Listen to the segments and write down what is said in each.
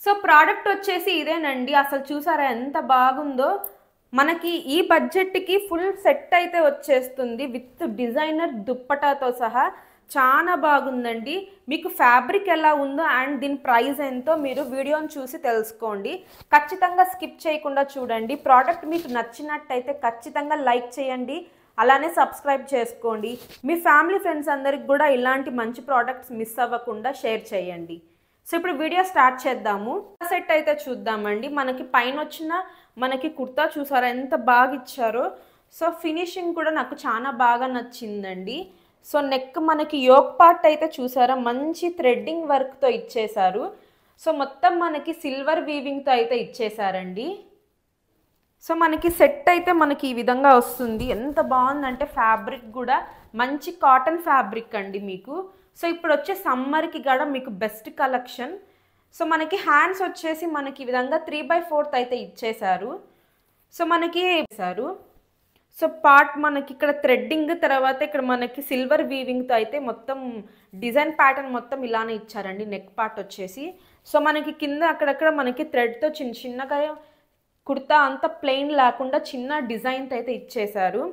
So product వచ్చేసి ఇదేనండి. అసలు చూసారా ఎంత బాగుందో. మనకి ఈ బడ్జెట్‌కి ఫుల్ సెట్ అయితే వచ్చేస్తుంది విత్ డిజైనర్ దుప్పటాతో సహా. చానా బాగుందండి. మీకు ఫ్యాబ్రిక్ ఎలా ఉందో అండ్ దీని ప్రైస్ ఎంతో మీరు వీడియోని చూసి తెలుసుకోండి. ఖచ్చితంగా స్కిప్ చేయకుండా చూడండి. ప్రోడక్ట్ మీకు నచ్చినట్టయితే ఖచ్చితంగా లైక్ చేయండి. అలానే సబ్స్క్రైబ్ చేసుకోండి. మీ ఫ్యామిలీ ఫ్రెండ్స్ అందరికి కూడా ఇలాంటి మంచి ప్రోడక్ట్స్ మిస్ అవ్వకుండా షేర్ చేయండి. సో ఇప్పుడు వీడియో స్టార్ట్ చేద్దాము. సెట్ అయితే చూద్దామండి. మనకి పైన వచ్చిన మనకి కుర్తా చూసారా ఎంత బాగా ఇచ్చారో. సో ఫినిషింగ్ కూడా నాకు చాలా బాగా నచ్చిందండి. సో నెక్ మనకి యోక్ పార్ట్ అయితే చూసారా మంచి థ్రెడ్డింగ్ వర్క్తో ఇచ్చేశారు. సో మొత్తం మనకి సిల్వర్ వీవింగ్తో అయితే ఇచ్చేశారండి. సో మనకి సెట్ అయితే మనకి ఈ విధంగా వస్తుంది. ఎంత బాగుందంటే ఫ్యాబ్రిక్ కూడా మంచి కాటన్ ఫ్యాబ్రిక్ అండి మీకు. సో ఇప్పుడు వచ్చే సమ్మర్కి కూడా మీకు బెస్ట్ కలెక్షన్. సో మనకి హ్యాండ్స్ వచ్చేసి మనకి ఈ విధంగా 3/4 అయితే ఇచ్చేశారు. సో మనకి సో పార్ట్ మనకి ఇక్కడ థ్రెడ్డింగ్ తర్వాత ఇక్కడ మనకి సిల్వర్ వీవింగ్తో అయితే మొత్తం డిజైన్ ప్యాటర్న్ మొత్తం ఇలానే ఇచ్చారండి. నెక్ పార్ట్ వచ్చేసి సో మనకి కింద అక్కడక్కడ మనకి థ్రెడ్తో చిన్న చిన్నగా కుర్తా అంతా ప్లెయిన్ లేకుండా చిన్న డిజైన్తో అయితే ఇచ్చేశారు.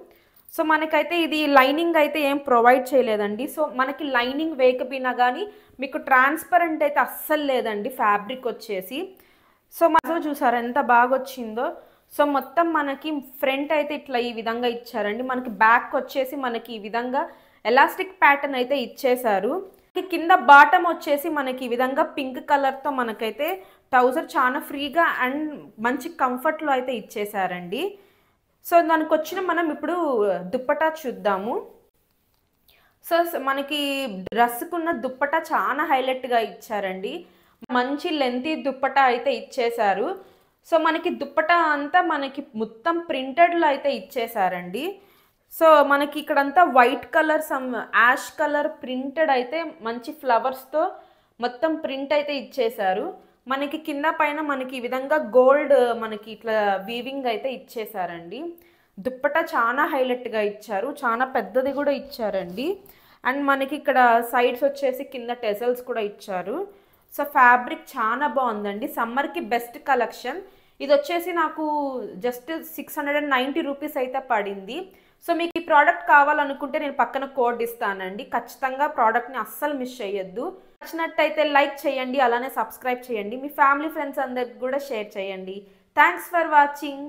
సో మనకైతే ఇది లైనింగ్ అయితే ఏం ప్రొవైడ్ చేయలేదండి. సో మనకి లైనింగ్ వేయకపోయినా కానీ మీకు ట్రాన్స్పరెంట్ అయితే అస్సలు లేదండి ఫ్యాబ్రిక్ వచ్చేసి. సో మనం చూసారు ఎంత బాగా వచ్చిందో. సో మొత్తం మనకి ఫ్రంట్ అయితే ఇట్లా ఈ విధంగా ఇచ్చారండి. మనకి బ్యాక్ వచ్చేసి మనకి ఈ విధంగా ఎలాస్టిక్ ప్యాటర్న్ అయితే ఇచ్చేశారు. కింద బాటమ్ వచ్చేసి మనకి ఈ విధంగా పింక్ కలర్తో మనకైతే ట్రౌజర్ చాలా ఫ్రీగా అండ్ మంచి కంఫర్ట్లో అయితే ఇచ్చేసారండి. సో దానికి వచ్చిన మనం ఇప్పుడు దుప్పటా చూద్దాము. సో మనకి డ్రెస్కున్న దుప్పటా చాలా హైలైట్గా ఇచ్చారండి. మంచి లెంతీ దుప్పటా అయితే ఇచ్చేశారు. సో మనకి దుప్పటా అంతా మనకి మొత్తం ప్రింటెడ్లో అయితే ఇచ్చేసారండి. సో మనకి ఇక్కడంతా white colour ash colour printed అయితే మంచి ఫ్లవర్స్తో మొత్తం ప్రింట్ అయితే ఇచ్చేశారు. మనకి కింద పైన మనకి ఈ విధంగా గోల్డ్ మనకి ఇట్లా వీవింగ్ అయితే ఇచ్చేసారండి. దుప్పటా చాలా హైలైట్గా ఇచ్చారు. చాలా పెద్దది కూడా ఇచ్చారండి. అండ్ మనకి ఇక్కడ సైడ్స్ వచ్చేసి కింద టెజల్స్ కూడా ఇచ్చారు. సో ఫ్యాబ్రిక్ చాలా బాగుందండి. సమ్మర్కి బెస్ట్ కలెక్షన్. ఇది వచ్చేసి నాకు జస్ట్ 690 రూపీస్ అయితే పడింది. సో మీకు ఈ ప్రోడక్ట్ కావాలనుకుంటే నేను పక్కన కోడ్ ఇస్తానండి. ఖచ్చితంగా ప్రోడక్ట్ని అస్సలు మిస్ చేయొద్దు. నచ్చినట్టయితే లైక్ చేయండి. అలానే సబ్స్క్రైబ్ చేయండి. మీ ఫ్యామిలీ ఫ్రెండ్స్ అందరికి కూడా షేర్ చేయండి. Thanks for watching.